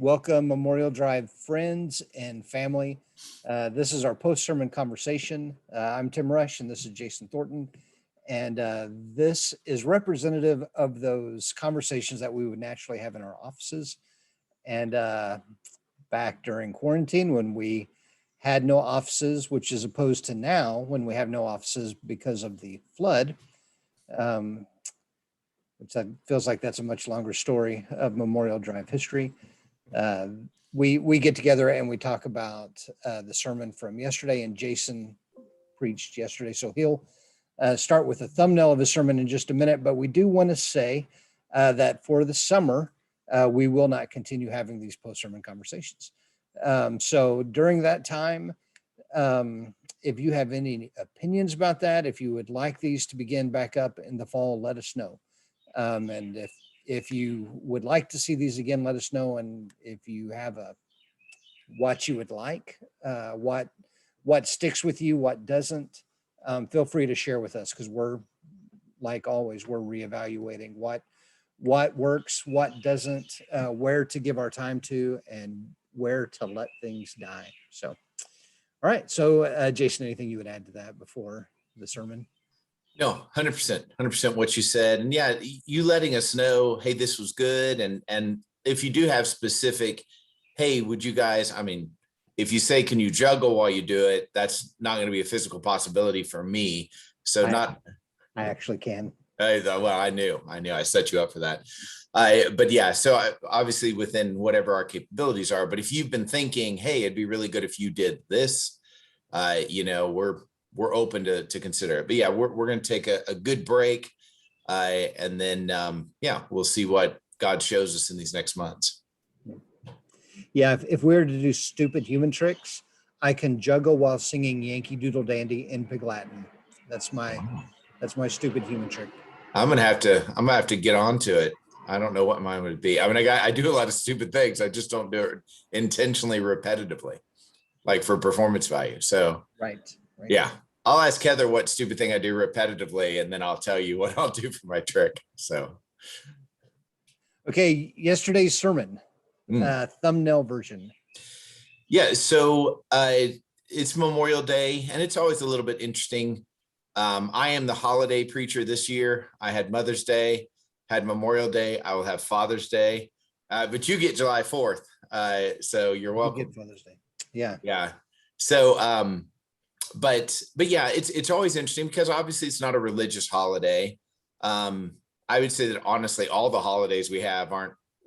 Welcome, Memorial Drive friends and family. This is our post-sermon conversation. I'm Tim Rush, and this is Jason Thornton. And this is representative of those conversations that we would naturally have in our offices. And back during quarantine, when we had no offices, which is opposed to now when we have no offices because of the flood, which that feels like that's a much longer story of Memorial Drive history. We get together and we talk about the sermon from yesterday, and Jason preached yesterday, so he'll start with a thumbnail of his sermon in just a minute. But we do want to say that for the summer, we will not continue having these post-sermon conversations. So during that time, if you have any opinions about that, if you would like these to begin back up in the fall, let us know. And if you would like to see these again, let us know. And if you have what you would like, what sticks with you, what doesn't, feel free to share with us, because we're, like always, we're reevaluating what works, what doesn't, where to give our time to, and where to let things die. So, all right. So, Jason, anything you would add to that before the sermon? No, 100% what you said. And yeah, you letting us know, hey, this was good. And if you do have specific, hey, would you guys, if you say, can you juggle while you do it, that's not going to be a physical possibility for me. So I actually can. Well, I knew I set you up for that. But yeah, so obviously within whatever our capabilities are, but if you've been thinking, hey, it'd be really good if you did this, we're open to consider it. But yeah, we're going to take a good break. And then, we'll see what God shows us in these next months. Yeah, if we were to do stupid human tricks, I can juggle while singing Yankee Doodle Dandy in Pig Latin. That's my stupid human trick. I'm gonna have to get onto it. I don't know what mine would be. I do a lot of stupid things. I just don't do it intentionally, repetitively, like for performance value. So right. Yeah, I'll ask Heather what stupid thing I do repetitively, and then I'll tell you what I'll do for my trick. So, okay, yesterday's sermon, thumbnail version. Yeah, so it's Memorial Day, and it's always a little bit interesting. I am the holiday preacher this year. I had Mother's Day, had Memorial Day. I will have Father's Day, but you get July 4th, so you're welcome. You get Father's Day. Yeah. So, but yeah, it's always interesting because obviously it's not a religious holiday. I would say that honestly, all the holidays we have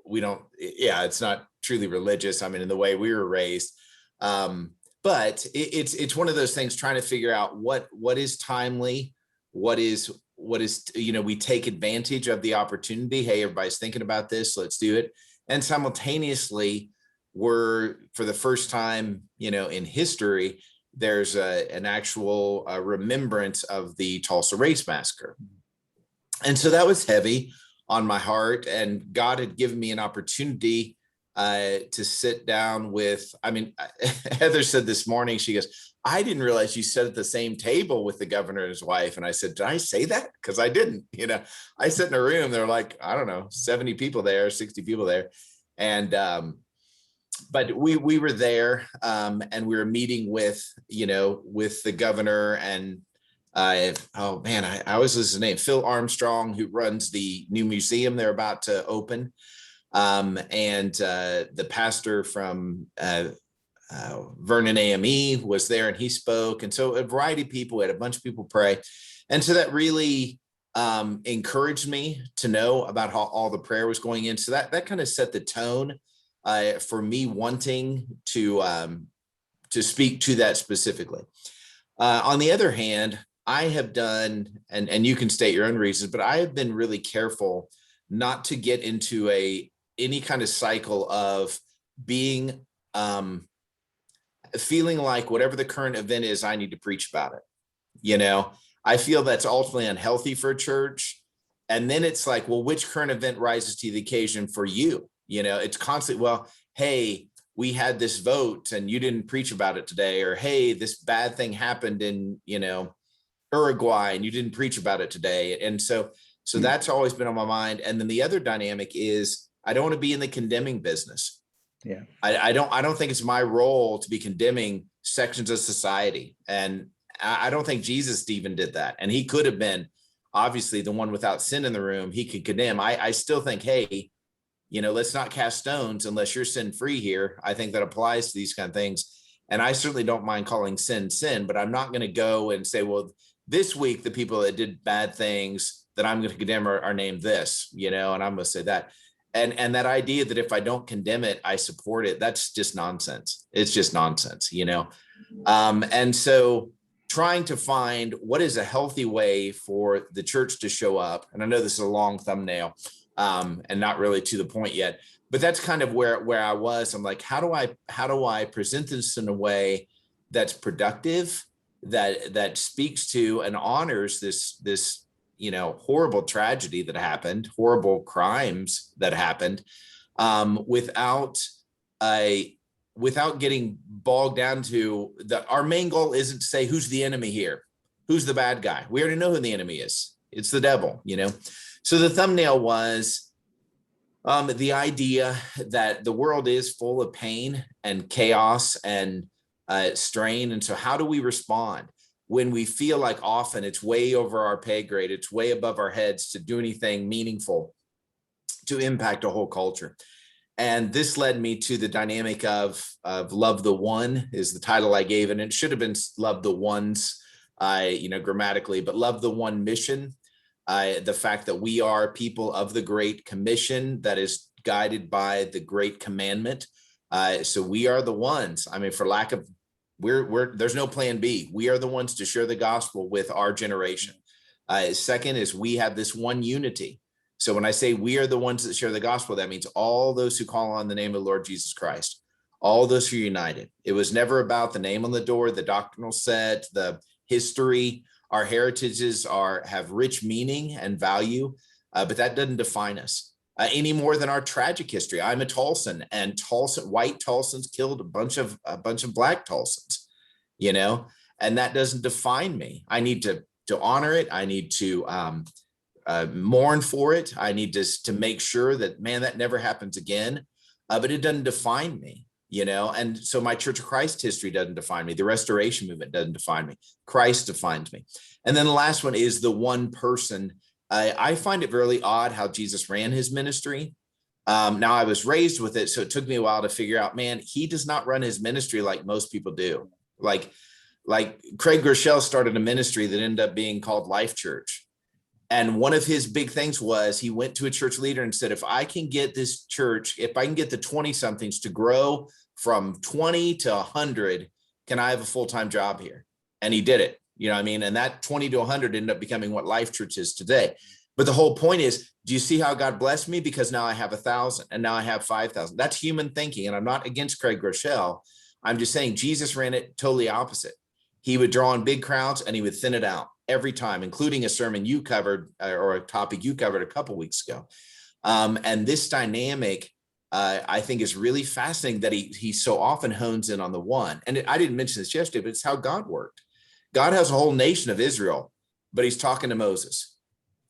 it's not truly religious. In the way we were raised. But it's one of those things, trying to figure out what is timely, what is, we take advantage of the opportunity. Hey, everybody's thinking about this, let's do it. And simultaneously, for the first time, in history, there's an actual remembrance of the Tulsa Race Massacre. And so that was heavy on my heart, and God had given me an opportunity to sit down with, Heather said this morning, she goes, I didn't realize you sat at the same table with the governor and his wife. And I said, did I say that? Because I didn't. I sit in a room, there were like, I don't know, 70 people there, 60 people there. And but we were there, and we were meeting with the governor, and I always lose his name, Phil Armstrong, who runs the new museum they're about to open. And the pastor from Vernon AME was there, and he spoke. And so a variety of people, we had a bunch of people pray. And so that really encouraged me to know about how all the prayer was going in. So that kind of set the tone for me wanting to speak to that specifically. On the other hand, I have done, and you can state your own reasons, but I have been really careful not to get into any kind of cycle of being feeling like whatever the current event is, I need to preach about it. I feel that's ultimately unhealthy for a church. And then it's like, well, which current event rises to the occasion for you? It's constantly, well, hey, we had this vote and you didn't preach about it today, or hey, this bad thing happened in Uruguay and you didn't preach about it today. And so that's always been on my mind. And then the other dynamic is, I don't want to be in the condemning business. Yeah. I don't think it's my role to be condemning sections of society. And I don't think Jesus even did that. And he could have been obviously the one without sin in the room. He could condemn. I still think, hey, let's not cast stones unless you're sin free here. I think that applies to these kind of things. And I certainly don't mind calling sin, but I'm not going to go and say, well, this week, the people that did bad things that I'm going to condemn are named this, and I'm going to say that. And that idea that if I don't condemn it, I support it, that's just nonsense. It's just nonsense, And so trying to find what is a healthy way for the church to show up. And I know this is a long thumbnail and not really to the point yet, but that's kind of where I was. I'm like, how do I present this in a way that's productive, that speaks to and honors this horrible tragedy that happened, horrible crimes that happened, without getting bogged down to our main goal isn't to say who's the enemy here, who's the bad guy. We already know who the enemy is. It's the devil, So the thumbnail was the idea that the world is full of pain and chaos and strain. And so how do we respond when we feel like often it's way over our pay grade, it's way above our heads to do anything meaningful to impact a whole culture? And this led me to the dynamic of love the one is the title I gave. And it should have been love the ones, grammatically, but love the one mission. The fact that we are people of the Great Commission that is guided by the Great Commandment. So we are the ones, for lack of, there's no plan B. We are the ones to share the gospel with our generation. Second is we have this one unity. So when I say we are the ones that share the gospel, that means all those who call on the name of the Lord Jesus Christ, all those who are united. It was never about the name on the door, the doctrinal set, the history. Our heritages have rich meaning and value, but that doesn't define us any more than our tragic history. I'm a Tulsan, and white Tulsans killed a bunch of black Tulsans, and that doesn't define me. I need to honor it. I need to mourn for it. I need to make sure that, man, that never happens again. But it doesn't define me. And so my Church of Christ history doesn't define me. The Restoration Movement doesn't define me. Christ defines me. And then the last one is the one person. I find it really odd how Jesus ran his ministry. Now I was raised with it, so it took me a while to figure out, man, he does not run his ministry like most people do. Like Craig Groeschel started a ministry that ended up being called Life Church. And one of his big things was he went to a church leader and said, if I can get this church, if I can get the 20 somethings to grow from 20 to 100, can I have a full-time job here? And he did it, and that 20 to 100 ended up becoming what Life Church is today. But the whole point is, do you see how God blessed me? Because now I have 1,000 and now I have 5,000. That's human thinking. And I'm not against Craig Groeschel. I'm just saying Jesus ran it totally opposite. He would draw in big crowds and he would thin it out every time, including a sermon you covered or a topic you covered a couple weeks ago. And this dynamic, I think, is really fascinating that he so often hones in on the one. And I didn't mention this yesterday, but it's how God worked. God has a whole nation of Israel, but he's talking to Moses.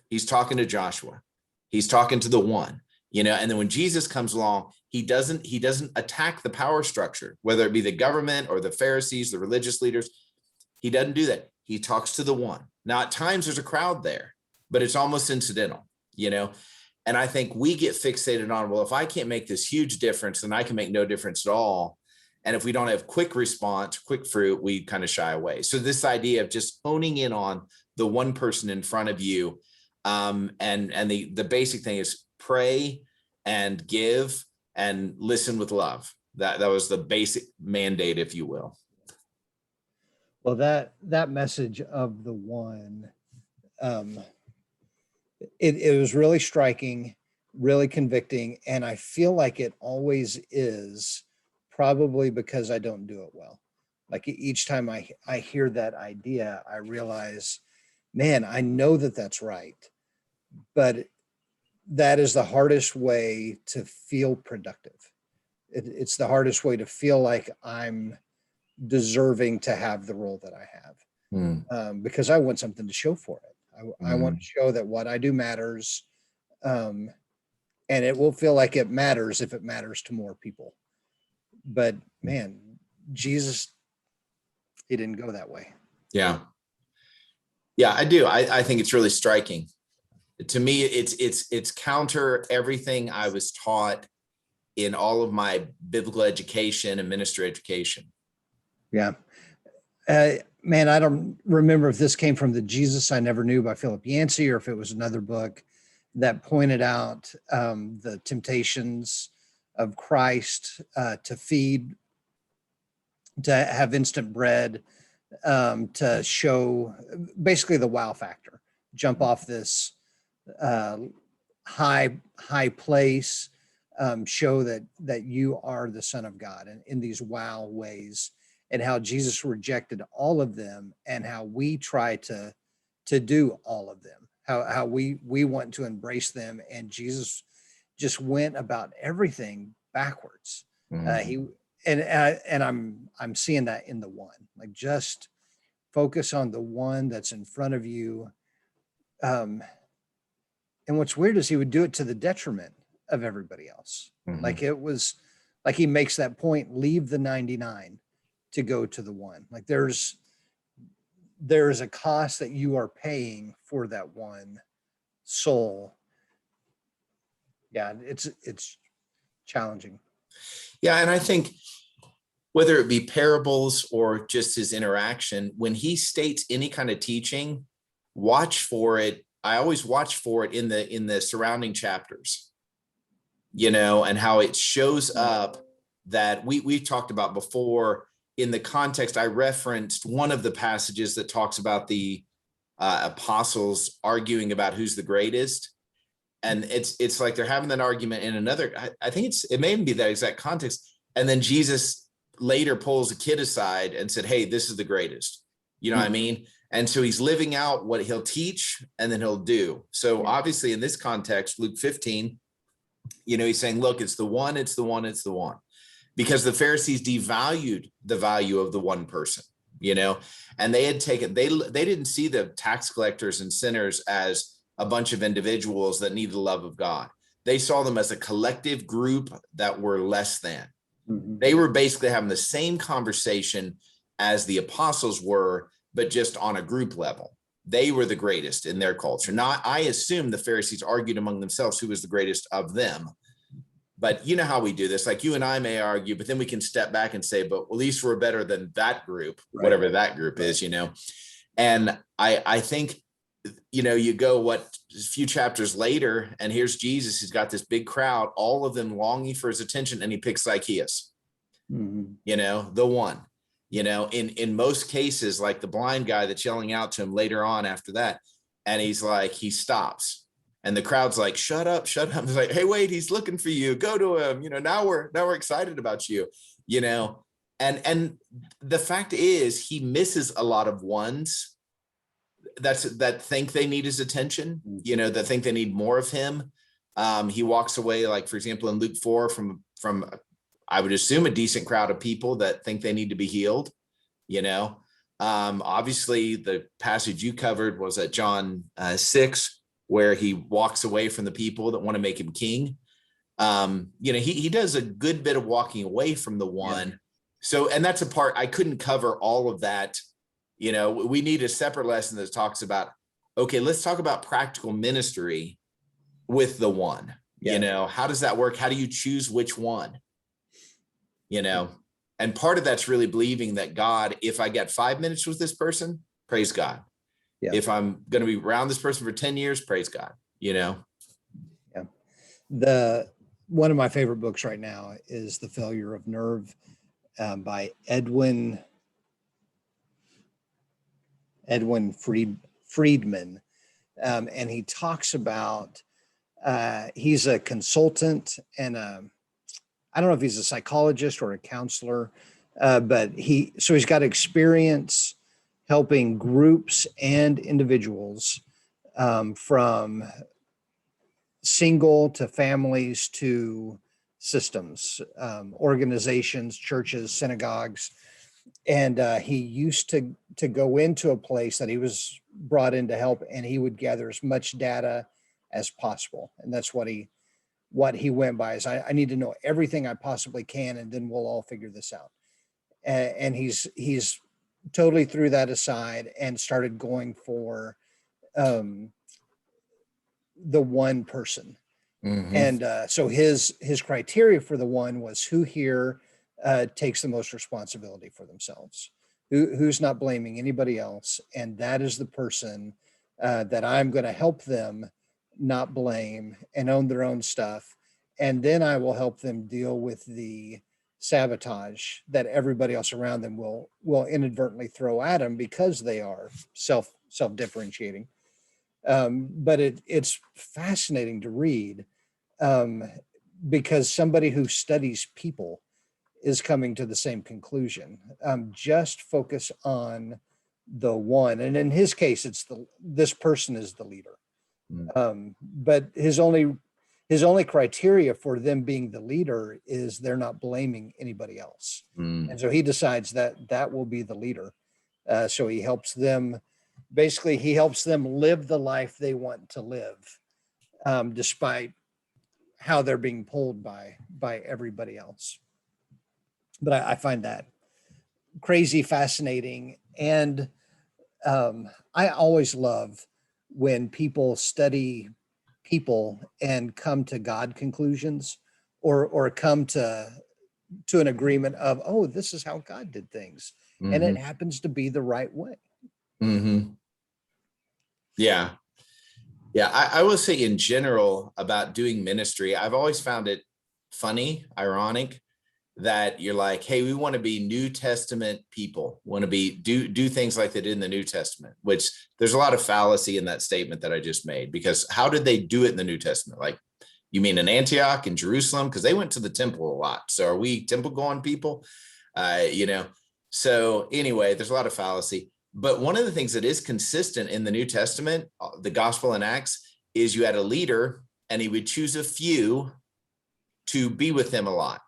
He's talking to Joshua. He's talking to the one, and then when Jesus comes along, he doesn't attack the power structure, whether it be the government or the Pharisees, the religious leaders. He doesn't do that. He talks to the one. Now, at times there's a crowd there, but it's almost incidental, And I think we get fixated on, well, if I can't make this huge difference, then I can make no difference at all. And if we don't have quick response, quick fruit, we kind of shy away. So this idea of just honing in on the one person in front of you, and the basic thing is pray and give and listen with love. That was the basic mandate, if you will. Well, that message of the one, it was really striking, really convicting, and I feel like it always is, probably because I don't do it well. Like each time I hear that idea, I realize, man, I know that that's right, but that is the hardest way to feel productive. It's the hardest way to feel like I'm deserving to have the role that I have, because I want something to show for it. I want to show that what I do matters, and it will feel like it matters if it matters to more people. But man, Jesus, he didn't go that way. Yeah. Yeah, I do. I think it's really striking. To me, it's counter everything I was taught in all of my biblical education and ministry education. Yeah. Man, I don't remember if this came from the Jesus I Never Knew by Philip Yancey or if it was another book that pointed out the temptations of Christ to feed, to have instant bread, to show basically the wow factor, jump off this uh, high place, show that you are the Son of God, and in these wow ways, and how Jesus rejected all of them, and how we try to do all of them, how we want to embrace them, and Jesus just went about everything backwards. He and I'm seeing that in the one, like just focus on the one that's in front of you. Um, and what's weird is he would do it to the detriment of everybody else. Mhm. Like it was like he makes that point, leave the 99 to go to the one. Like there's a cost that you are paying for that one soul. Yeah, it's challenging. Yeah, and I think whether it be parables or just his interaction, when he states any kind of teaching, watch for it. I always watch for it in the surrounding chapters, and how it shows up that we talked about before. In the context, I referenced one of the passages that talks about the apostles arguing about who's the greatest. And it's like they're having that argument in another, I think it may even be that exact context. And then Jesus later pulls a kid aside and said, hey, this is the greatest. You know what I mean? And so he's living out what he'll teach and then he'll do. So obviously in this context, Luke 15, he's saying, look, it's the one, it's the one, it's the one. Because the Pharisees devalued the value of the one person, and they had taken, they didn't see the tax collectors and sinners as a bunch of individuals that need the love of God. They saw them as a collective group that were less than. Mm-hmm. They were basically having the same conversation as the apostles were, but just on a group level. They were the greatest in their culture. Not, I assume the Pharisees argued among themselves who was the greatest of them. But you know how we do this, like you and I may argue, but then we can step back and say, but at least we're better than that group, right, whatever that group is, And I think, you go a few chapters later, and here's Jesus. He's got this big crowd, all of them longing for his attention, and he picks Zacchaeus, the one, in most cases, like the blind guy that's yelling out to him later on after that. And he's like, he stops. And the crowd's like, shut up, shut up. It's like, hey, wait, he's looking for you. Go to him. Now we're excited about you, and the fact is he misses a lot of ones that think they need his attention, that think they need more of him. He walks away, like, for example, in Luke 4 from I would assume a decent crowd of people that think they need to be healed, obviously the passage you covered was at John 6, where he walks away from the people that want to make him king. He does a good bit of walking away from the one. Yeah. So, and that's a part I couldn't cover all of that. We need a separate lesson that talks about, okay, let's talk about practical ministry with the one. Yeah. How does that work? How do you choose which one? And part of that's really believing that God, if I get 5 minutes with this person, praise God. Yeah. If I'm going to be around this person for 10 years, praise God, Yeah. One of my favorite books right now is The Failure of Nerve by Edwin Friedman. And he talks about, he's a consultant and I don't know if he's a psychologist or a counselor, but he's got experience helping groups and individuals, from single to families to systems, organizations, churches, synagogues. And he used to go into a place that he was brought in to help, and he would gather as much data as possible. And that's what he what he went by is, I need to know everything I possibly can, and then we'll all figure this out. And he's totally threw that aside and started going for the one person. And so his criteria for the one was who here takes the most responsibility for themselves, who's not blaming anybody else, and that is the person that I'm going to help them not blame and own their own stuff, and then I will help them deal with the sabotage that everybody else around them will inadvertently throw at them because they are self differentiating. But it's fascinating to read, because somebody who studies people is coming to the same conclusion. Just focus on the one, and in his case, this person is the leader. But his only criteria for them being the leader is they're not blaming anybody else, and so he decides that will be the leader. So he helps them. Basically, he helps them live the life they want to live, despite how they're being pulled by everybody else. But I find that crazy fascinating. And I always love when people study people and come to God conclusions, or come to an agreement of, oh, this is how God did things. And it happens to be the right way. Yeah. I will say in general about doing ministry, I've always found it funny, ironic, that you're like, hey, we want to be New Testament people, want to be do things like they did in the New Testament, which there's a lot of fallacy in that statement that I just made, because how did they do it in the New Testament? Like, you mean in Antioch and Jerusalem? Because they went to the temple a lot. So are we temple going people? So anyway, there's a lot of fallacy. But one of the things that is consistent in the New Testament, the gospel and Acts, is you had a leader and he would choose a few to be with him a lot.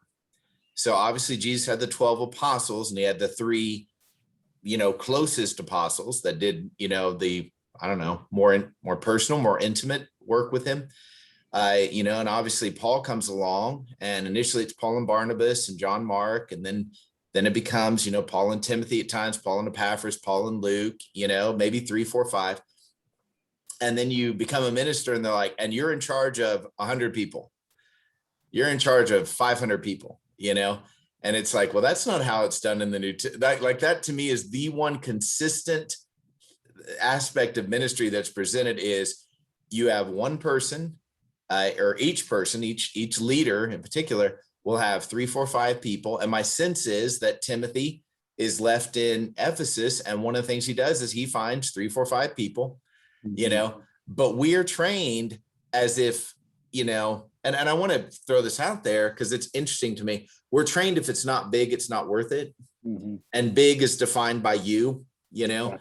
So obviously Jesus had the 12 apostles, and he had the 3, closest apostles that did, the, I don't know, more personal, more intimate work with him. And obviously Paul comes along, and initially it's Paul and Barnabas and John Mark, and then it becomes, Paul and Timothy at times, Paul and Epaphras, Paul and Luke, maybe 3, 4, 5. And then you become a minister, and they're like, and you're in charge of 100 people. You're in charge of 500 people, and it's like, well, that's not how it's done in the New Testament. That to me is the one consistent aspect of ministry that's presented, is you have one person, or each person, each leader in particular will have 3, 4, 5 people. And my sense is that Timothy is left in Ephesus, and one of the things he does is he finds 3, 4, 5 people, but we are trained as if, and I want to throw this out there because it's interesting to me. We're trained, if it's not big, it's not worth it. And big is defined by you, Yeah.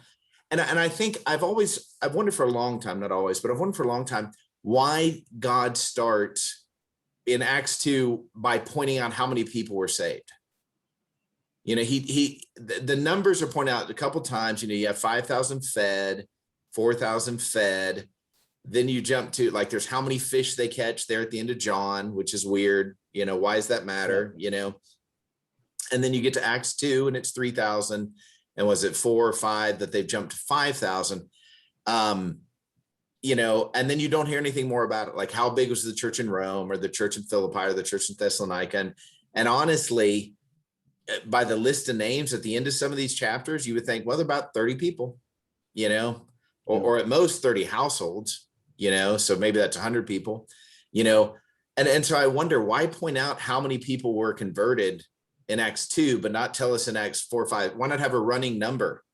And I think I've wondered for a long time, not always, but I've wondered for a long time why God starts in Acts 2 by pointing out how many people were saved. The numbers are pointed out a couple times. You have 5,000 fed, 4,000 fed. Then you jump to, like, there's how many fish they catch there at the end of John, which is weird. Why does that matter? And then you get to Acts 2 and it's 3,000. And was it 4 or 5 that they've jumped to 5,000? And then you don't hear anything more about it. Like, how big was the church in Rome, or the church in Philippi, or the church in Thessalonica? And honestly, by the list of names at the end of some of these chapters, you would think, well, they're about 30 people, or at most 30 households, so maybe that's 100 people, and so I wonder, why point out how many people were converted in Acts 2, but not tell us in Acts 4 or 5? Why not have a running number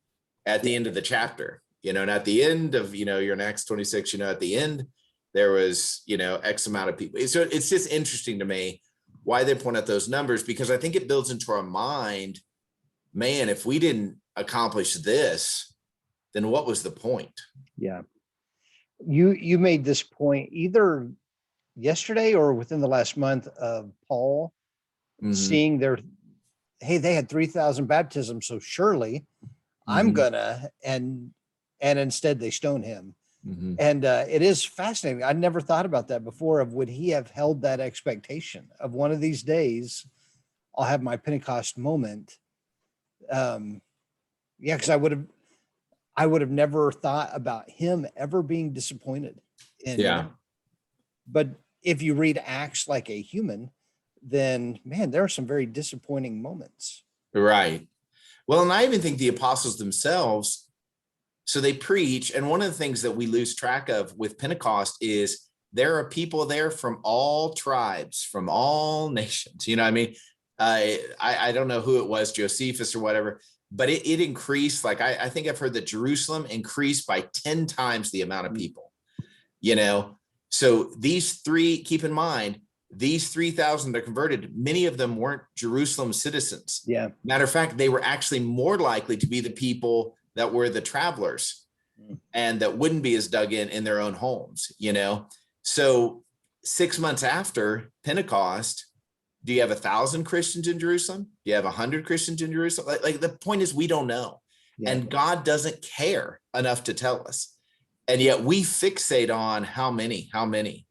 at the end of the chapter? And at the end of, you're in Acts 26, at the end, there was, X amount of people. So it's just interesting to me why they point out those numbers, because I think it builds into our mind, man, if we didn't accomplish this, then what was the point? Yeah. You made this point either yesterday or within the last month of Paul seeing they had 3,000 baptisms, so surely I'm gonna, and instead they stone him. And it is fascinating. I never thought about that before, of would he have held that expectation of one of these days I'll have my Pentecost moment. Yeah, because I would have never thought about him ever being disappointed in Yeah. but if you read Acts like a human, then man, there are some very disappointing moments. Right. Well, and I even think the apostles themselves, so they preach. And one of the things that we lose track of with Pentecost is there are people there from all tribes, from all nations. You know what I mean? I don't know who it was, Josephus or whatever, but it increased. Like, I think I've heard that Jerusalem increased by 10 times the amount of people, you know? So these three, keep in mind, these 3,000 that converted, many of them weren't Jerusalem citizens. Yeah. Matter of fact, they were actually more likely to be the people that were the travelers and that wouldn't be as dug in their own homes, you know? So 6 months after Pentecost, do you have 1,000 Christians in Jerusalem? Do you have 100 Christians in Jerusalem? Like the point is, we don't know. Yeah. And God doesn't care enough to tell us. And yet we fixate on how many,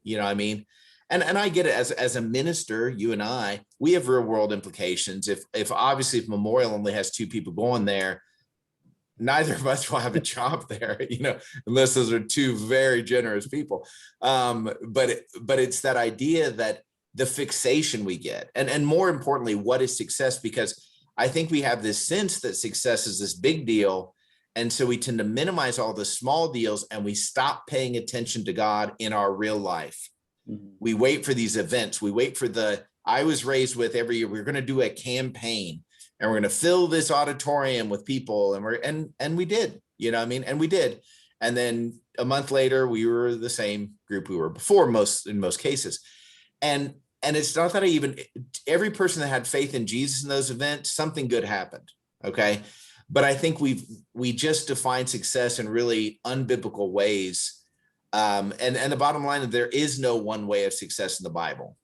you know what I mean? And I get it, as a minister, you and I, we have real world implications. If obviously if Memorial only has 2 people going there, neither of us will have a job there, you know, unless those are 2 very generous people. But it's that idea that the fixation we get, and more importantly, what is success? Because I think we have this sense that success is this big deal. And so we tend to minimize all the small deals, and we stop paying attention to God in our real life. We wait for these events. We wait for I was raised with every year, we're going to do a campaign and we're going to fill this auditorium with people. And we did, you know what I mean? And we did. And then a month later, we were the same group we were before, in most cases. And it's not that every person that had faith in Jesus in those events, something good happened. Okay. But I think we just define success in really unbiblical ways. And the bottom line is, there is no one way of success in the Bible,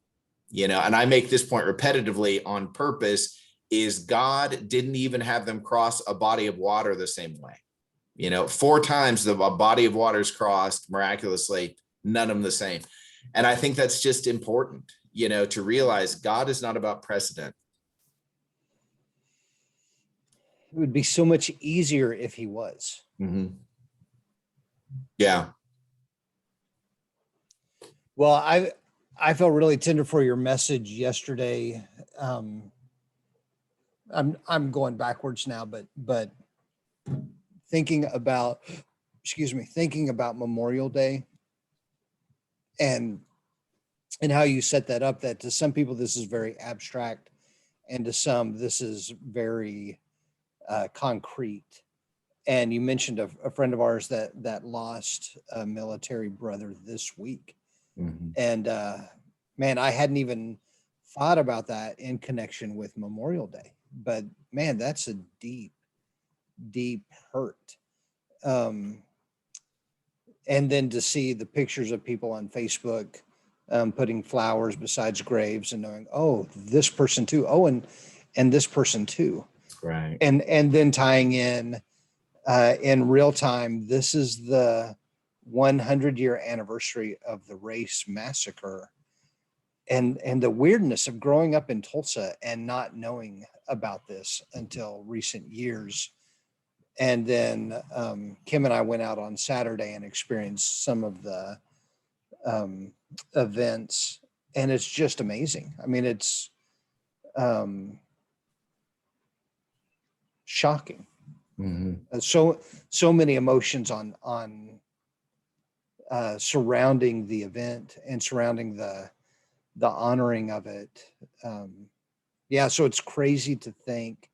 you know, and I make this point repetitively on purpose, is God didn't even have them cross a body of water the same way. You know, 4 times a body of water is crossed miraculously, none of them the same. And I think that's just important, you know, to realize God is not about precedent. It would be so much easier if he was. Yeah. Well, I felt really tender for your message yesterday. I'm going backwards now, but thinking about Memorial Day and how you set that up, that to some people this is very abstract, and to some this is very concrete. And you mentioned a friend of ours that lost a military brother this week. And man, I hadn't even thought about that in connection with Memorial Day, but man, that's a deep hurt. And then to see the pictures of people on Facebook putting flowers besides graves and knowing, oh, this person too. Oh, and this person too. Right. And then tying in real time, this is the 100-year anniversary of the race massacre, and the weirdness of growing up in Tulsa and not knowing about this until recent years. And then Kim and I went out on Saturday and experienced some of the events, and it's just amazing. I mean, it's shocking. So many emotions on surrounding the event and surrounding the honoring of it. Yeah, so it's crazy to think.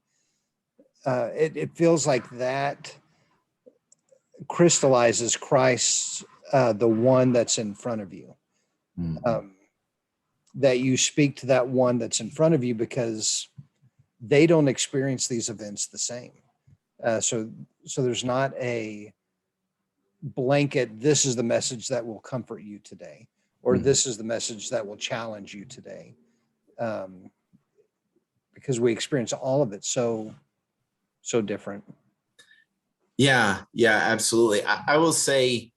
It feels like that crystallizes Christ, the one that's in front of you. That you speak to that one that's in front of you, because they don't experience these events the same. So there's not a blanket, this is the message that will comfort you today, or this is the message that will challenge you today. Because we experience all of it so different. Yeah, absolutely. I will say,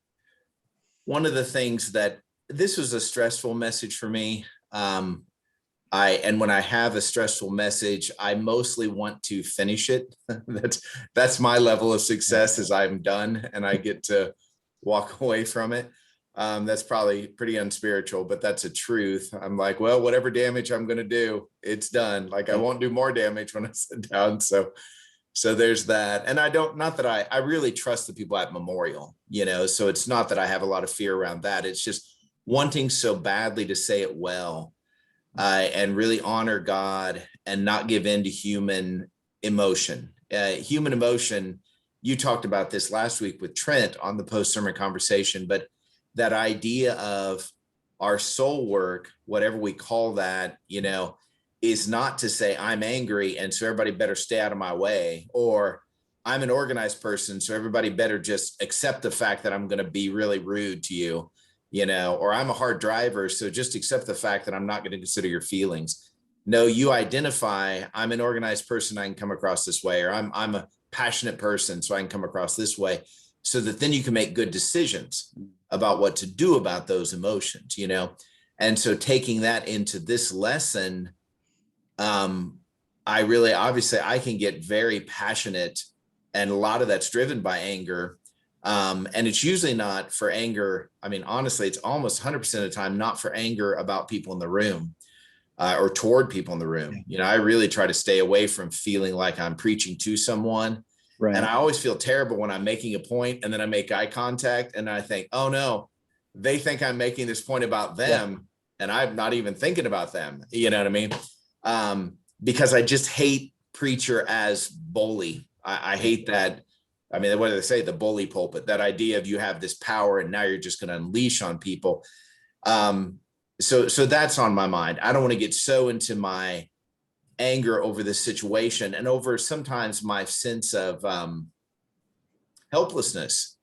one of the things that this was a stressful message for me. And when I have a stressful message, I mostly want to finish it. That's my level of success, is I'm done and I get to walk away from it. That's probably pretty unspiritual, but that's a truth. I'm like, well, whatever damage I'm going to do, it's done. Like, I won't do more damage when I sit down. So there's that. And not that I really trust the people at Memorial, so it's not that I have a lot of fear around that. It's just wanting so badly to say it well, and really honor God and not give in to human emotion. Human emotion, you talked about this last week with Trent on the post-sermon conversation, but that idea of our soul work, whatever we call that, is not to say I'm angry and so everybody better stay out of my way, or I'm an organized person, so everybody better just accept the fact that I'm going to be really rude to you, or I'm a hard driver, so just accept the fact that I'm not going to consider your feelings. No, you identify, I'm an organized person, I can come across this way, or I'm a passionate person, so I can come across this way, so that then you can make good decisions about what to do about those emotions, And so taking that into this lesson, I can get very passionate, and a lot of that's driven by anger. And it's usually not for anger. I mean, honestly, it's almost 100% of the time not for anger about people in the room, or toward people in the room. I really try to stay away from feeling like I'm preaching to someone. Right. And I always feel terrible when I'm making a point and then I make eye contact and I think, oh no, they think I'm making this point about them, and I'm not even thinking about them. You know what I mean? Because I just hate preacher as bully. I hate that. I mean, what do they say? The bully pulpit, that idea of you have this power and now you're just going to unleash on people. So that's on my mind. I don't want to get so into my anger over this situation and over sometimes my sense of helplessness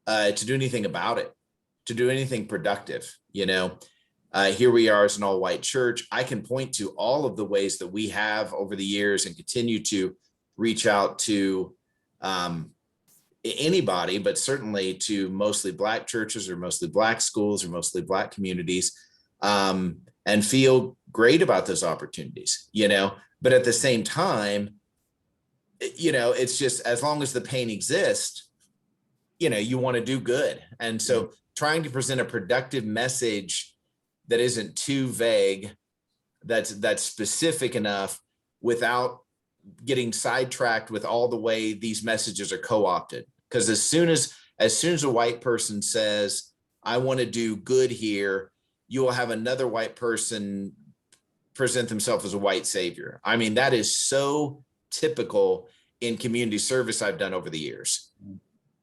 to do anything about it, to do anything productive. Here we are as an all-white church. I can point to all of the ways that we have over the years and continue to reach out to anybody, but certainly to mostly Black churches or mostly Black schools or mostly Black communities, and feel great about those opportunities, but at the same time, it's just, as long as the pain exists, you want to do good. And so trying to present a productive message that isn't too vague, that's specific enough without getting sidetracked with all the way these messages are co-opted. Because as soon as a white person says, I want to do good here, you will have another white person present themselves as a white savior. I mean, that is so typical in community service I've done over the years,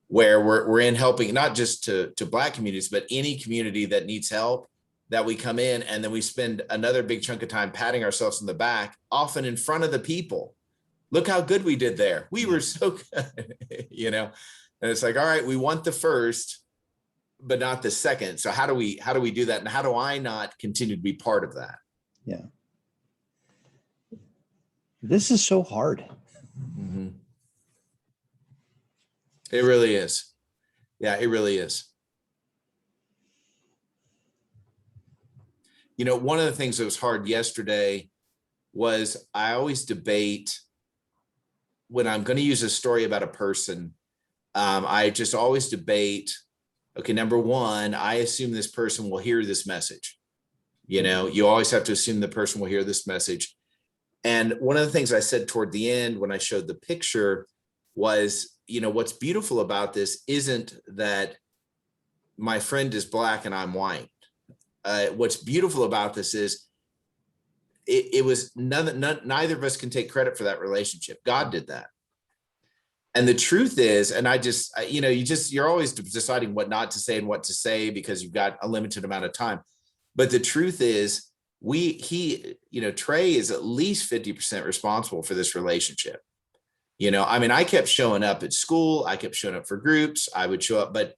where we're in helping not just to Black communities, but any community that needs help, that we come in and then we spend another big chunk of time patting ourselves in the back, often in front of the people. Look how good we did there. We were so good, and it's like, all right, we want the first, but not the second. So how do we do that? And how do I not continue to be part of that? Yeah. This is so hard. Mm-hmm. It really is. Yeah, it really is. One of the things that was hard yesterday was I always debate when I'm going to use a story about a person. I just always debate, okay, number one, I assume this person will hear this message. You always have to assume the person will hear this message. And one of the things I said toward the end when I showed the picture was, what's beautiful about this isn't that my friend is Black and I'm white. What's beautiful about this is it was neither of us can take credit for that relationship. God did that. And the truth is, and you're always deciding what not to say and what to say because you've got a limited amount of time. But the truth is, Trey is at least 50% responsible for this relationship. I kept showing up at school. I kept showing up for groups. I would show up, but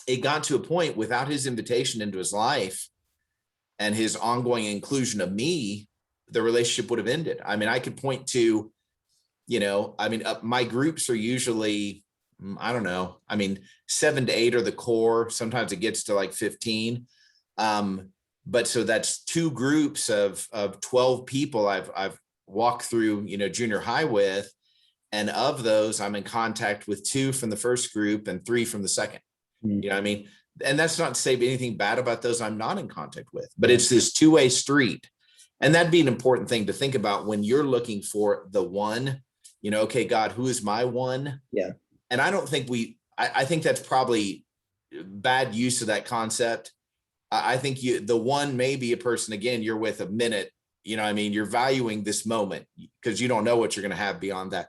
it got to a point without his invitation into his life and his ongoing inclusion of me, the relationship would have ended. I could point to, my groups are usually I don't know. I mean, 7 to 8 are the core. Sometimes it gets to like 15. But so that's two groups of 12 people I've walked through, junior high with. And of those, I'm in contact with 2 from the first group and 3 from the second. Mm. You know what I mean? And that's not to say anything bad about those I'm not in contact with, but it's this two-way street. And that'd be an important thing to think about when you're looking for the one, okay, God, who is my one? Yeah. And I don't think I think that's probably bad use of that concept. I think the one may be a person, again, you're with a minute, you're valuing this moment because you don't know what you're going to have beyond that.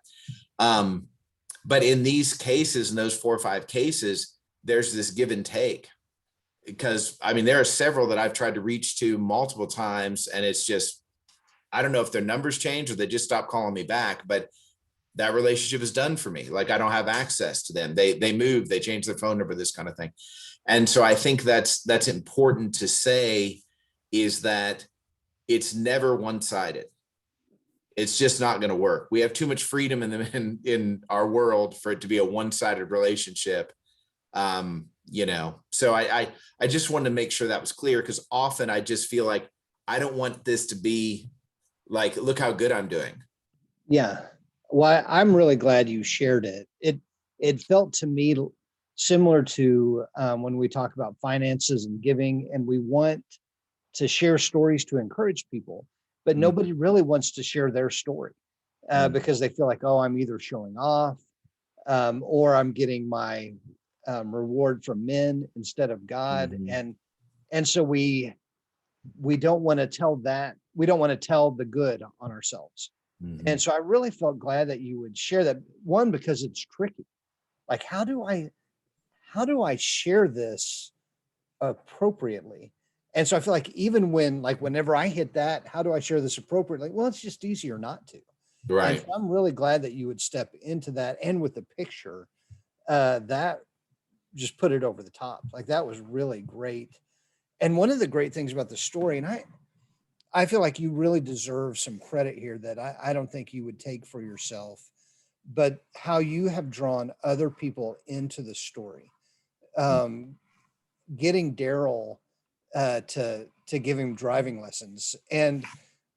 But in these cases, in those 4 or 5 cases, there's this give and take, because there are several that I've tried to reach to multiple times, and it's just, I don't know if their numbers change or they just stop calling me back, but that relationship is done for me. Like, I don't have access to them. They moved, they changed their phone number, this kind of thing. And so I think that's important to say, is that it's never one-sided. It's just not going to work. We have too much freedom in our world for it to be a one-sided relationship. So I just wanted to make sure that was clear, because often I just feel like I don't want this to be like, look how good I'm doing. Yeah. Well, I'm really glad you shared it. It felt to me similar to when we talk about finances and giving, and we want to share stories to encourage people, but nobody really wants to share their story because they feel like, oh, I'm either showing off or I'm getting my reward from men instead of God. And so we don't want to tell that. We don't want to tell the good on ourselves. And so I really felt glad that you would share that, one, because it's tricky. Like, how do I share this appropriately? And so I feel like even whenever I hit that, how do I share this appropriately? Well, it's just easier not to. Right. And so I'm really glad that you would step into that. And with the picture, that just put it over the top. Like, that was really great. And one of the great things about the story, and I feel like you really deserve some credit here that I don't think you would take for yourself, but how you have drawn other people into the story. Getting Daryl to give him driving lessons. And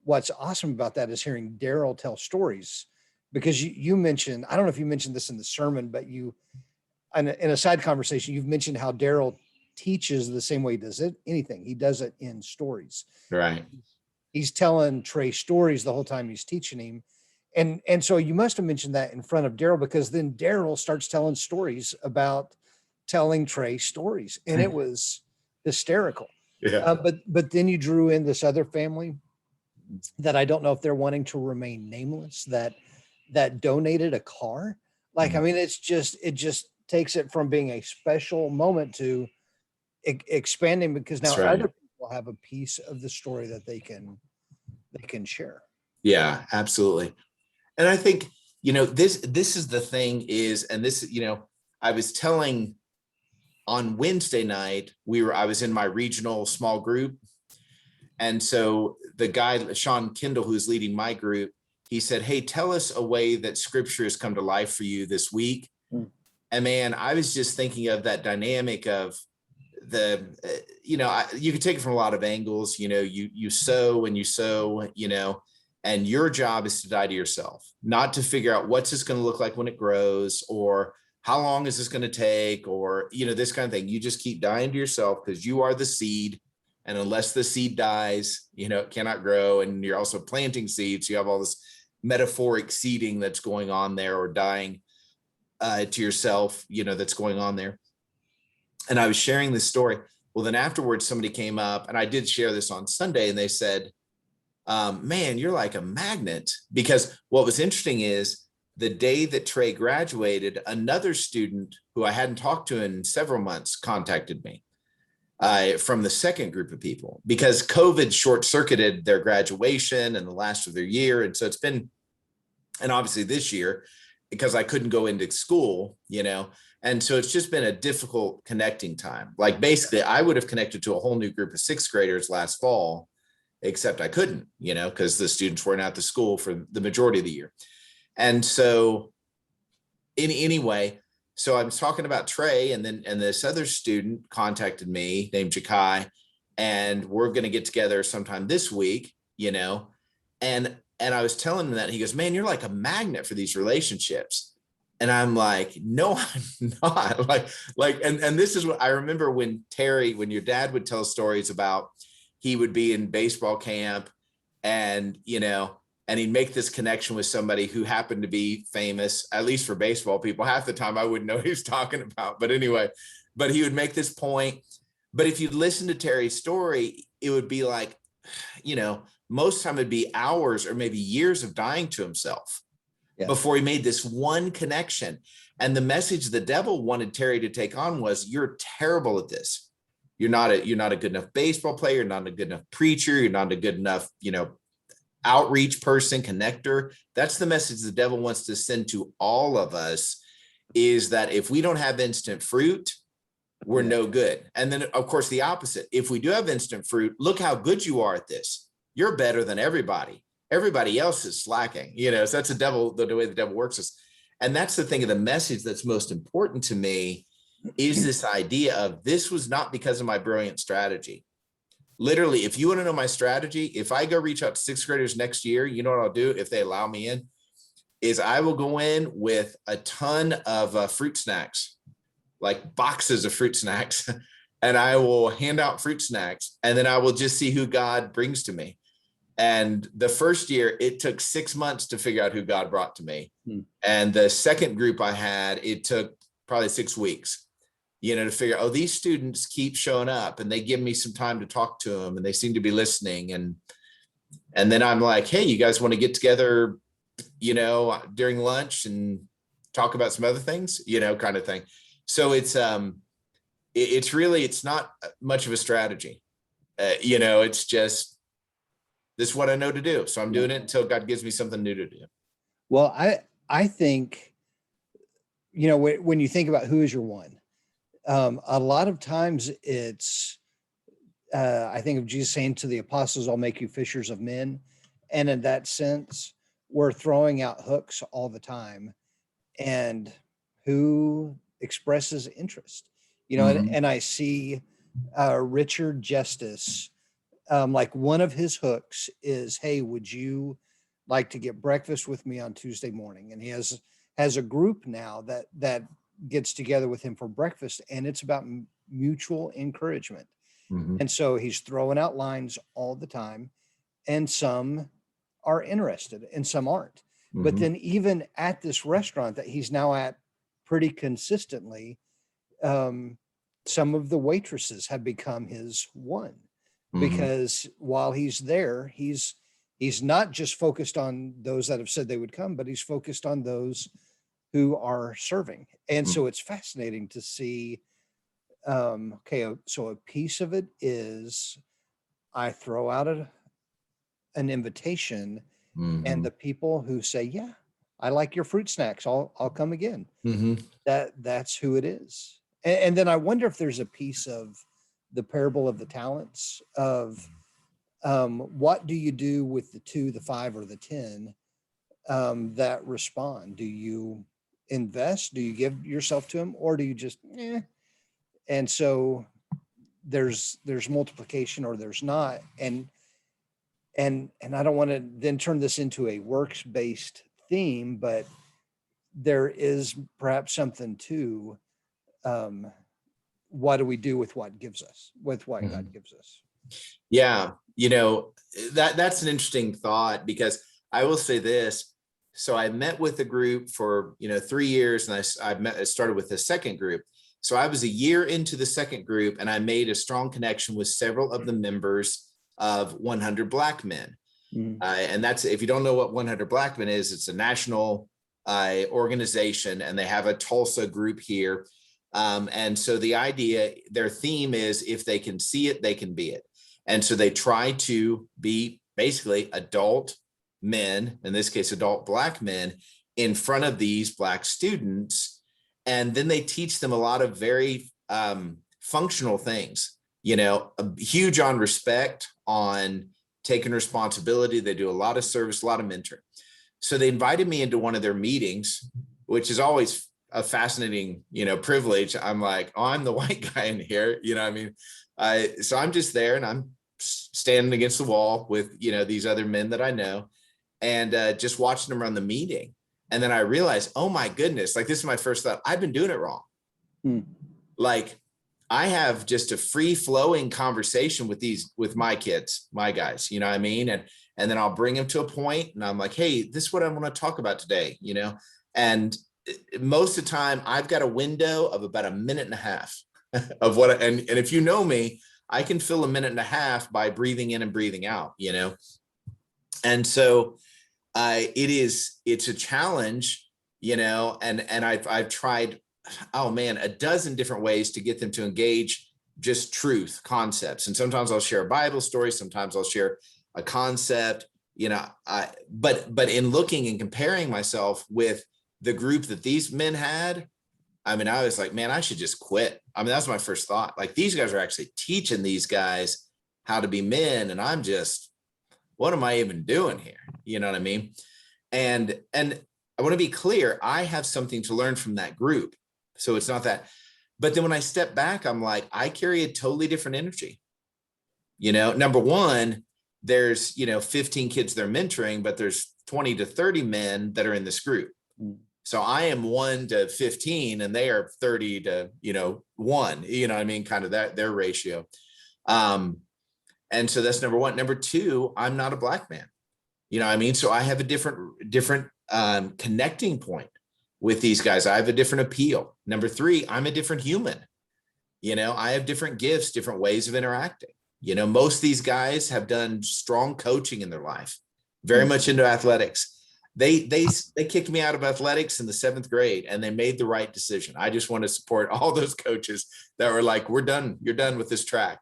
what's awesome about that is hearing Daryl tell stories, because you mentioned, I don't know if you mentioned this in the sermon, but in a side conversation, you've mentioned how Daryl teaches the same way he does anything. He does it in stories. Right. He's telling Trey stories the whole time he's teaching him. And so you must have mentioned that in front of Daryl, because then Daryl starts telling stories about telling Trey stories. And it was hysterical. Yeah. But then you drew in this other family that I don't know if they're wanting to remain nameless, that donated a car. Like, it just takes it from being a special moment to expanding, because now other people have a piece of the story that they can share. Yeah, absolutely. And I think, this is the thing is, and this, I was telling on Wednesday night, I was in my regional small group. And so the guy, Sean Kendall, who's leading my group, he said, hey, tell us a way that scripture has come to life for you this week. And man, I was just thinking of that dynamic of you can take it from a lot of angles. You sow and you sow, and your job is to die to yourself, not to figure out what's this going to look like when it grows, or how long is this going to take, or, this kind of thing. You just keep dying to yourself, because you are the seed. And unless the seed dies, it cannot grow. And you're also planting seeds. So you have all this metaphoric seeding that's going on there, or dying to yourself, that's going on there. And I was sharing this story. Well, then afterwards, somebody came up, and I did share this on Sunday, and they said, man, you're like a magnet. Because what was interesting is, the day that Trey graduated, another student who I hadn't talked to in several months contacted me from the second group of people, because COVID short-circuited their graduation and the last of their year. And so it's been, and obviously this year, because I couldn't go into school, and so it's just been a difficult connecting time. Like, basically, I would have connected to a whole new group of 6th graders last fall, except I couldn't, because the students weren't at the school for the majority of the year. And so anyway, So I was talking about Trey, and this other student contacted me named Jakai, and we're going to get together sometime this week, and I was telling him that. He goes, man, you're like a magnet for these relationships. And I'm like, no, I'm not. And this is what I remember when your dad would tell stories about, he would be in baseball camp, and he'd make this connection with somebody who happened to be famous, at least for baseball people. Half the time I wouldn't know who he's talking about, but anyway, but he would make this point. But if you listen to Terry's story, it would be like, most time it'd be hours or maybe years of dying to himself before he made this one connection. And the message the devil wanted Terry to take on was, you're terrible at this. You're not a good enough baseball player. You're not a good enough preacher. You're not a good enough, outreach person, connector. That's the message the devil wants to send to all of us, is that if we don't have instant fruit, we're no good. And then of course the opposite. If we do have instant fruit, look how good you are at this. You're better than everybody. Everybody else is slacking, so that's the way the devil works us. And that's the thing of the message that's most important to me, is this idea of, this was not because of my brilliant strategy. Literally, if you want to know my strategy, if I go reach out to sixth graders next year, you know what I'll do if they allow me in, is I will go in with a ton of fruit snacks, like boxes of fruit snacks, and I will hand out fruit snacks, and then I will just see who God brings to me. And the first year, it took 6 months to figure out who God brought to me. And the second group I had, it took probably 6 weeks, to figure out, these students keep showing up and they give me some time to talk to them and they seem to be listening. And then I'm like, hey, you guys want to get together, during lunch and talk about some other things, kind of thing. So it's not much of a strategy. It's just, this is what I know to do. So I'm doing it until God gives me something new to do. Well, I think, when you think about who is your one, a lot of times it's, I think of Jesus saying to the apostles, I'll make you fishers of men. And in that sense, we're throwing out hooks all the time. And who expresses interest, and I see Richard Justice, like one of his hooks is, hey, would you like to get breakfast with me on Tuesday morning? And he has a group now that gets together with him for breakfast, and it's about mutual encouragement. And so he's throwing out lines all the time, and some are interested and some aren't. But then even at this restaurant that he's now at pretty consistently, some of the waitresses have become his one, because while he's there, he's not just focused on those that have said they would come, but he's focused on those who are serving. And so it's fascinating to see, so a piece of it is I throw out an invitation, and the people who say, yeah, I like your fruit snacks, I'll come again. That's who it is. And then I wonder if there's a piece of the parable of the talents of, what do you do with the 2, the 5, or the 10 that respond? Do you invest? Do you give yourself to them, or do you just And so there's multiplication, or there's not. And I don't want to then turn this into a works-based theme, but there is perhaps something to, what do we do with what gives us, with what God gives us? Yeah. That's an interesting thought, because I will say this. So I met with a group for, 3 years, and I started with the second group. So I was a year into the second group, and I made a strong connection with several of the members of 100 Black Men. And that's, if you don't know what 100 Black Men is, it's a national organization, and they have a Tulsa group here. And so the idea, their theme is, if they can see it, they can be it. And so they try to be basically adult men, in this case, adult Black men, in front of these Black students. And then they teach them a lot of very functional things, huge on respect, on taking responsibility. They do a lot of service, a lot of mentoring. So they invited me into one of their meetings, which is always a fascinating, privilege. I'm like, oh, I'm the white guy in here. I mean, so I'm just there and I'm standing against the wall with, these other men that I know, and just watching them run the meeting. And then I realized, oh my goodness, like this is my first thought. I've been doing it wrong. Like I have just a free flowing conversation with my kids, my guys, you know what I mean? And then I'll bring them to a point and I'm like, hey, this is what I want to talk about today, and most of the time I've got a window of about a minute and a half of what, and if you know me, I can fill a minute and a half by breathing in and breathing out, and so it's a challenge, and I've tried, oh man, a dozen different ways to get them to engage just truth concepts. And sometimes I'll share a Bible story, sometimes I'll share a concept, but in looking and comparing myself with the group that these men had, I mean, I was like, man, I should just quit. I mean, that's my first thought. Like these guys are actually teaching these guys how to be men. And I'm just, what am I even doing here? You know what I mean? And I want to be clear, I have something to learn from that group. So it's not that, but then when I step back, I'm like, I carry a totally different energy. Number one, there's, 15 kids they're mentoring, but there's 20 to 30 men that are in this group. So I am 1 to 15 and they are 30 to, 1, I mean, kind of their ratio. And so that's number one. Number two, I'm not a black man, I mean? So I have a different connecting point with these guys. I have a different appeal. Number three, I'm a different human. I have different gifts, different ways of interacting. Most of these guys have done strong coaching in their life, very much into athletics. They kicked me out of athletics in the 7th grade and they made the right decision. I just want to support all those coaches that were like, we're done. You're done with this track,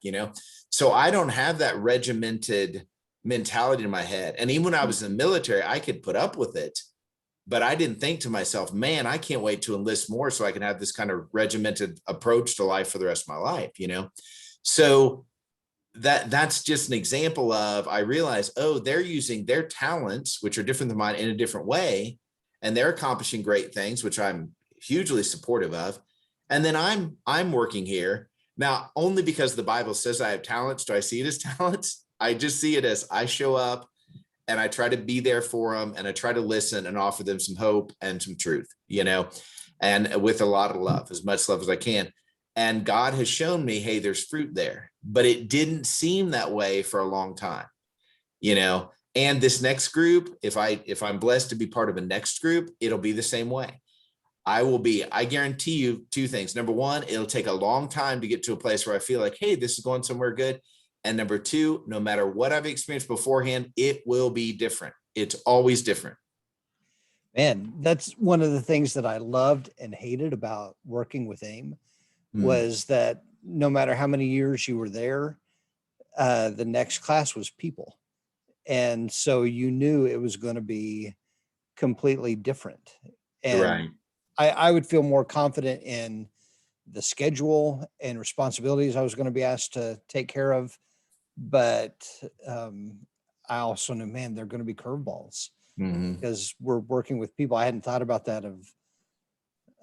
So I don't have that regimented mentality in my head. And even when I was in the military, I could put up with it, but I didn't think to myself, man, I can't wait to enlist more so I can have this kind of regimented approach to life for the rest of my life, So that's just an example of, I realized, oh, they're using their talents, which are different than mine, in a different way. And they're accomplishing great things, which I'm hugely supportive of. And then I'm working here now only because the Bible says I have talents. Do I see it as talents? I just see it as I show up and I try to be there for them and I try to listen and offer them some hope and some truth, and with a lot of love, as much love as I can. And God has shown me, hey, there's fruit there, but it didn't seem that way for a long time, and this next group, if I'm blessed to be part of a next group, it'll be the same way. I guarantee you 2 things. Number one, it'll take a long time to get to a place where I feel like, hey, this is going somewhere good. And number 2, no matter what I've experienced beforehand, it will be different. It's always different. Man, that's one of the things that I loved and hated about working with AIM was that no matter how many years you were there, the next class was people. And so you knew it was going to be completely different. And Right. I would feel more confident in the schedule and responsibilities I was going to be asked to take care of. But I also knew, man, they're going to be curveballs because we're working with people. I hadn't thought about that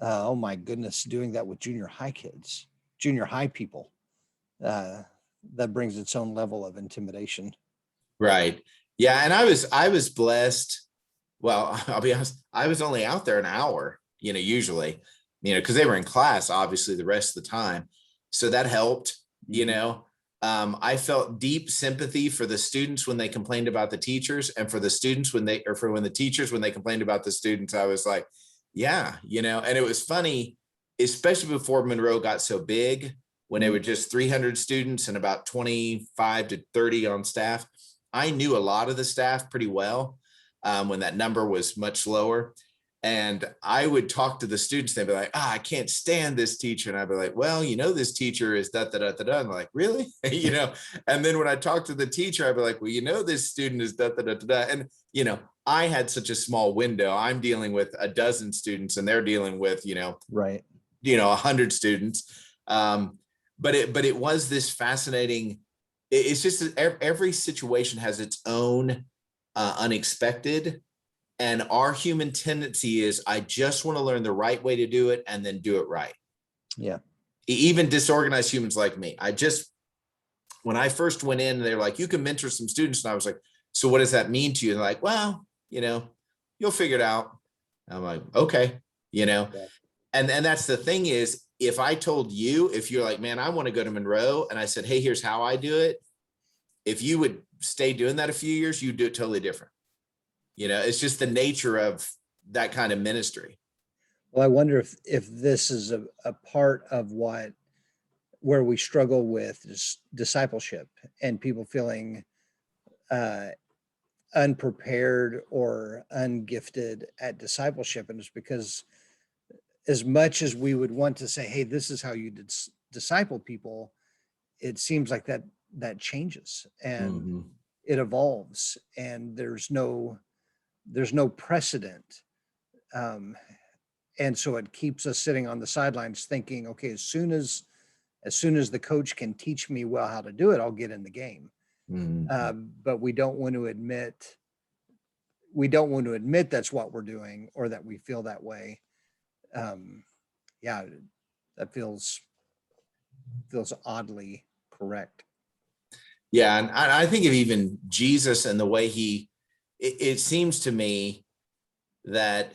oh my goodness, doing that with junior high kids, junior high people. That brings its own level of intimidation. Right. Yeah. And I was blessed. Well, I'll be honest, I was only out there an hour, usually, because they were in class, obviously, the rest of the time. So that helped, I felt deep sympathy for the students when they complained about the teachers, and for the students when the teachers, when they complained about the students. I was like, yeah, and it was funny, especially before Monroe got so big, when they were just 300 students and about 25 to 30 on staff. I knew a lot of the staff pretty well when that number was much lower. And I would talk to the students. They'd be like, I can't stand this teacher. And I'd be like, well, this teacher is da, da, da, da, da. I'm like, really? And then when I talked to the teacher, I'd be like, well, this student is da, da, da, da, da. And, I had such a small window. I'm dealing with a dozen students and they're dealing with, right. 100 students. But it was this fascinating, it's just that every situation has its own unexpected And our human tendency is, I just want to learn the right way to do it and then do it right. Yeah. Even disorganized humans like me. When I first went in, they were like, you can mentor some students. And I was like, so what does that mean to you? And they're like, well, you'll figure it out. I'm like, okay, Yeah. and that's the thing is, if I told you, if you're like, man, I want to go to Monroe, and I said, hey, here's how I do it. If you would stay doing that a few years, you'd do it totally different. It's just the nature of that kind of ministry. Well, I wonder if this is a part of where we struggle with discipleship and people feeling unprepared or ungifted at discipleship. And it's because as much as we would want to say, hey, this is how you disciple people, it seems like that changes and it evolves, and there's no precedent. And so it keeps us sitting on the sidelines thinking, okay, as soon as the coach can teach me well how to do it, I'll get in the game. But we don't want to admit that's what we're doing, or that we feel that way. Yeah, that feels oddly correct. Yeah. And I think of even Jesus and the way it seems to me that,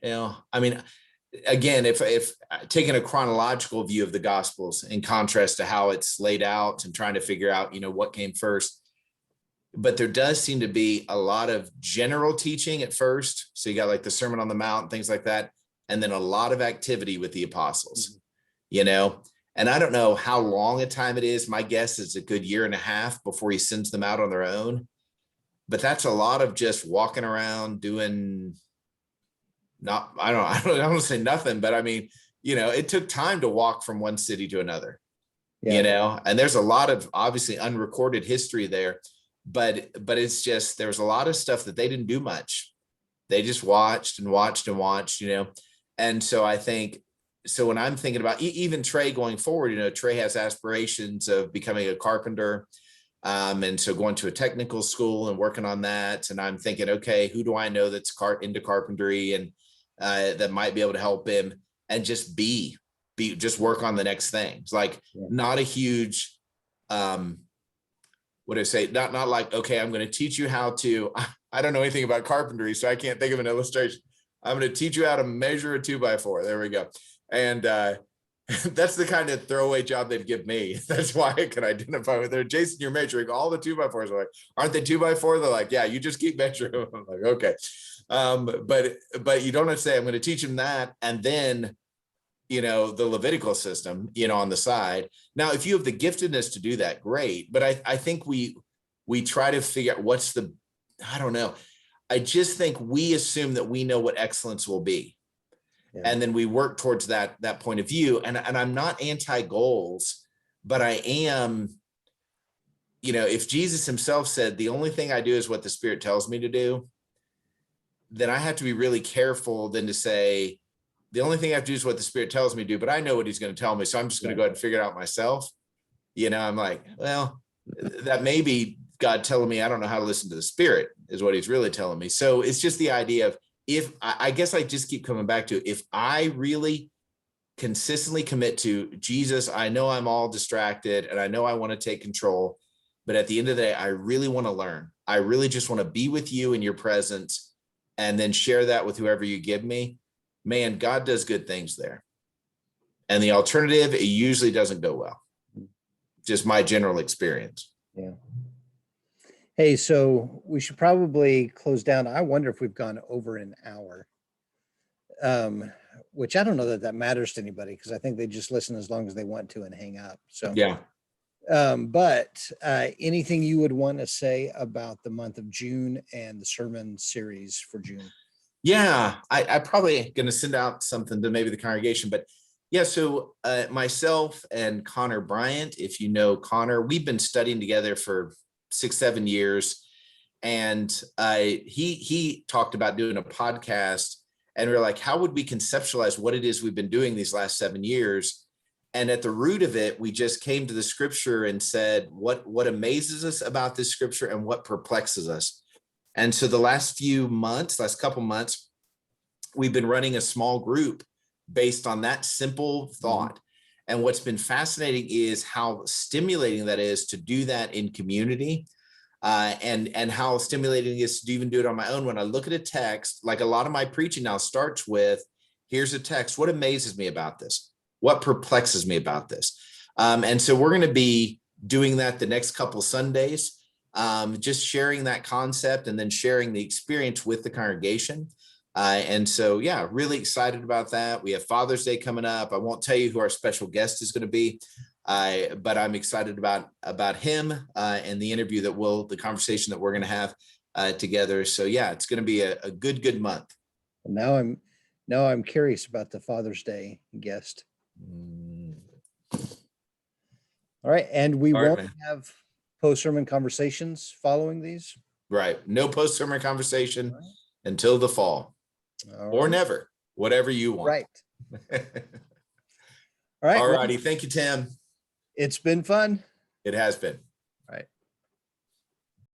again, if taking a chronological view of the Gospels in contrast to how it's laid out and trying to figure out, what came first, but there does seem to be a lot of general teaching at first. So you got like the Sermon on the Mount and things like that. And then a lot of activity with the apostles, and I don't know how long a time it is. My guess is a good year and a half before he sends them out on their own. But that's a lot of just walking around doing I don't want to say nothing, but I mean, it took time to walk from one city to another, and there's a lot of obviously unrecorded history there, but it's just, there's a lot of stuff that they didn't do much. They just watched and watched and watched, and so I think, so when I'm thinking about even Trey going forward, Trey has aspirations of becoming a carpenter. And so going to a technical school and working on that. And I'm thinking, okay, who do I know that's into carpentry and that might be able to help him, and just just work on the next thing. It's like not a huge, what do I say? Not like, okay, I'm going to teach you how to, I don't know anything about carpentry, so I can't think of an illustration. I'm going to teach you how to measure a 2x4. There we go. And that's the kind of throwaway job they'd give me. That's why I can identify with it. Jason, you're measuring all the 2x4s. I'm like, aren't they 2x4? They're like, yeah, you just keep measuring. I'm like, okay. But you don't have to say, I'm going to teach them that. And then, the Levitical system, on the side. Now, if you have the giftedness to do that, great. But I think we try to figure out I don't know. I just think we assume that we know what excellence will be. Yeah. And then we work towards that point of view. And I'm not anti-goals, but I am, if Jesus himself said, the only thing I do is what the Spirit tells me to do, then I have to be really careful then to say, the only thing I have to do is what the Spirit tells me to do, but I know what he's going to tell me. So I'm just going to go ahead and figure it out myself. I'm like, well, that may be God telling me I don't know how to listen to the Spirit is what he's really telling me. So it's just the idea of, I guess I just keep coming back to, if I really consistently commit to Jesus, I know I'm all distracted and I know I want to take control, but at the end of the day, I really want to learn. I really just want to be with you in your presence and then share that with whoever you give me. Man, God does good things there. And the alternative, it usually doesn't go well. Just my general experience. Yeah. Hey, so we should probably close down. I wonder if we've gone over an hour, which I don't know that matters to anybody, because I think they just listen as long as they want to and hang up. So, yeah. But anything you would want to say about the month of June and the sermon series for June? Yeah, I probably going to send out something to maybe the congregation, but yeah, so myself and Connor Bryant, if you know Connor, we've been studying together for 6-7 years. And he talked about doing a podcast, and we we're like, how would we conceptualize what it is we've been doing these last 7 years? And at the root of it, we just came to the scripture and said, what amazes us about this scripture and what perplexes us. And so the last couple months, we've been running a small group based on that simple thought. And what's been fascinating is how stimulating that is to do that in community, and how stimulating it is to even do it on my own. When I look at a text, like a lot of my preaching now starts with, here's a text. What amazes me about this? What perplexes me about this? And so we're going to be doing that the next couple Sundays, just sharing that concept and then sharing the experience with the congregation. And so, yeah, really excited about that. We have Father's Day coming up. I won't tell you who our special guest is going to be, but I'm excited about him and the interview the conversation that we're going to have together. So, yeah, it's going to be a good month. Now I'm curious about the Father's Day guest. All right. And we All right, won't man. have post-sermon conversations following these. Right. No post-sermon conversation until the fall. Or never, whatever you want. Right. All right. All righty. Thank you, Tim. It's been fun. It has been.